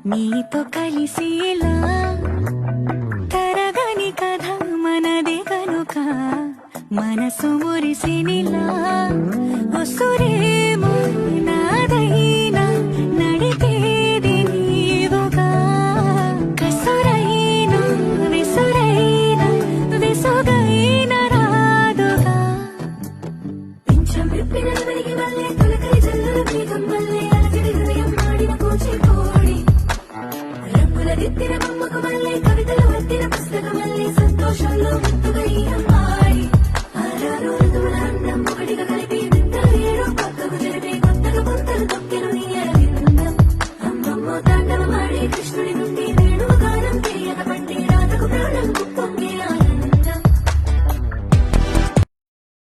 నీతో కలిసేలా తరగని కథ మనది కనుక మనసు మురిసినిలా ఉసురేమో నాదైనా నడిపేది నీవుగా కసురైనా విసురైనా విసుగైన రాదుగా పింఛం విప్పిన వెలిగి వల్లే తొలకరి జల్లుల వేగం వల్లే అలజడి హృదయం ఆడిన కూచిపూడి రంగుల దిద్దిన బొమ్మకు వల్లే కవితలు వత్తిన పుస్తకం వల్లే సంతోషంలో ముత్తుగా ఈ అమ్మాయి ఆరారు ఋతువుల అన్నం ఒకటిగా కలిపి